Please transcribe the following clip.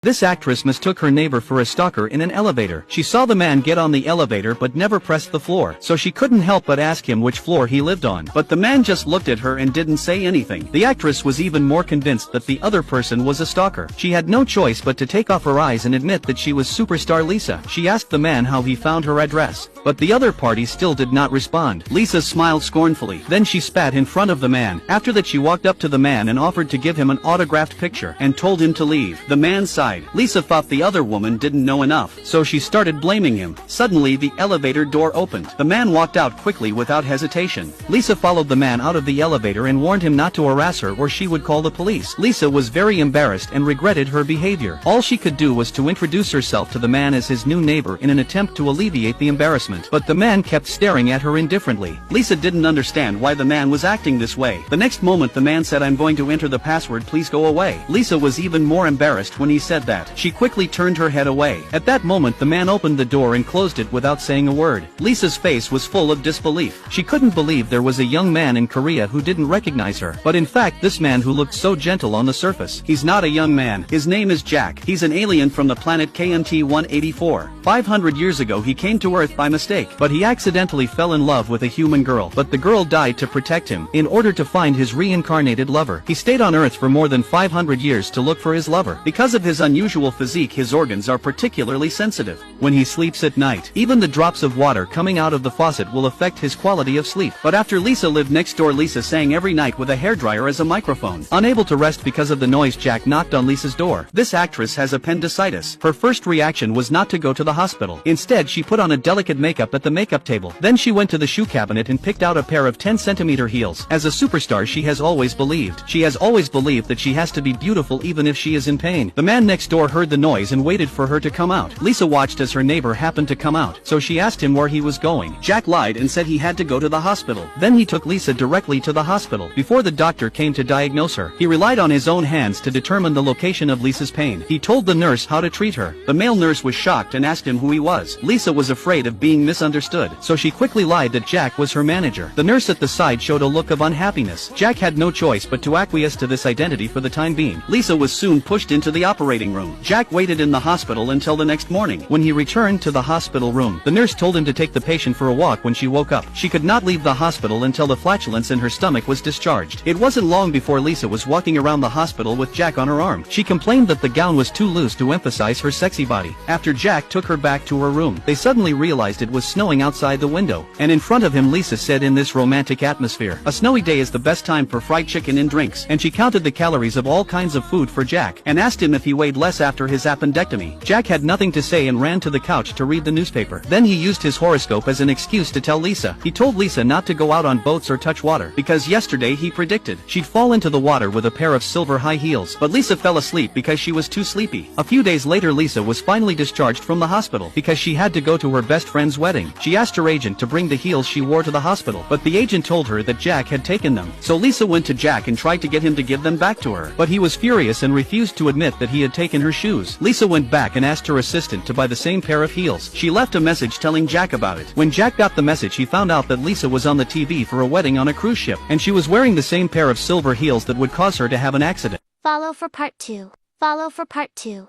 This actress mistook her neighbor for a stalker in an elevator. She saw the man get on the elevator but never pressed the floor, so she couldn't help but ask him which floor he lived on. But the man just looked at her and didn't say anything. The actress was even more convinced that the other person was a stalker. She had no choice but to take off her eyes and admit that she was superstar Lisa. She asked the man how he found her address, but the other party still did not respond. Lisa smiled scornfully. Then she spat in front of the man. After that, she walked up to the man and offered to give him an autographed picture and told him to leave. The man sighed. Lisa thought the other woman didn't know enough, so she started blaming him. Suddenly the elevator door opened. The man walked out quickly without hesitation. Lisa followed the man out of the elevator and warned him not to harass her or she would call the police. Lisa was very embarrassed and regretted her behavior. All she could do was to introduce herself to the man as his new neighbor in an attempt to alleviate the embarrassment. But the man kept staring at her indifferently. Lisa didn't understand why the man was acting this way. The next moment the man said, "I'm going to enter the password, please go away." Lisa was even more embarrassed when he said that. She quickly turned her head away. At that moment the man opened the door and closed it without saying a word. Lisa's face was full of disbelief. She couldn't believe there was a young man in Korea who didn't recognize her. But in fact this man who looked so gentle on the surface, he's not a young man. His name is Jack. He's an alien from the planet KNT-184. 500 years ago he came to Earth by mistake, but he accidentally fell in love with a human girl. But the girl died to protect him. In order to find his reincarnated lover, he stayed on Earth for more than 500 years to look for his lover. Because of his unusual physique, his organs are particularly sensitive. When he sleeps at night, even the drops of water coming out of the faucet will affect his quality of sleep. But after Lisa lived next door, Lisa sang every night with a hairdryer as a microphone. Unable to rest because of the noise, Jack knocked on Lisa's door. This actress has appendicitis. Her first reaction was not to go to the hospital. Instead, she put on a delicate makeup at the makeup table. Then she went to the shoe cabinet and picked out a pair of 10-centimeter heels. As a superstar, she has always believed that she has to be beautiful even if she is in pain. The man next door heard the noise and waited for her to come out. Lisa watched as her neighbor happened to come out, so she asked him where he was going. Jack lied and said he had to go to the hospital. Then he took Lisa directly to the hospital. Before the doctor came to diagnose her, he relied on his own hands to determine the location of Lisa's pain. He told the nurse how to treat her. The male nurse was shocked and asked him who he was. Lisa was afraid of being misunderstood, so she quickly lied that Jack was her manager. The nurse at the side showed a look of unhappiness. Jack had no choice but to acquiesce to this identity for the time being. Lisa was soon pushed into the operating room. Jack waited in the hospital until the next morning. When he returned to the hospital room, the nurse told him to take the patient for a walk when she woke up. She could not leave the hospital until the flatulence in her stomach was discharged. It wasn't long before Lisa was walking around the hospital with Jack on her arm. She complained that the gown was too loose to emphasize her sexy body. After Jack took her back to her room, they suddenly realized it was snowing outside the window. And in front of him, Lisa said in this romantic atmosphere, "A snowy day is the best time for fried chicken and drinks." And she counted the calories of all kinds of food for Jack and asked him if he weighed less after his appendectomy. Jack had nothing to say and ran to the couch to read the newspaper. Then he used his horoscope as an excuse to tell Lisa. He told Lisa not to go out on boats or touch water, because yesterday he predicted she'd fall into the water with a pair of silver high heels. But Lisa fell asleep because she was too sleepy. A few days later, Lisa was finally discharged from the hospital because she had to go to her best friend's wedding. She asked her agent to bring the heels she wore to the hospital, but the agent told her that Jack had taken them. So Lisa went to Jack and tried to get him to give them back to her, but he was furious and refused to admit that he had taken her shoes. Lisa went back and asked her assistant to buy the same pair of heels. She left a message telling Jack about it. When Jack got the message, he found out that Lisa was on the TV for a wedding on a cruise ship, and she was wearing the same pair of silver heels that would cause her to have an accident. Follow for part 2. Follow for part 2.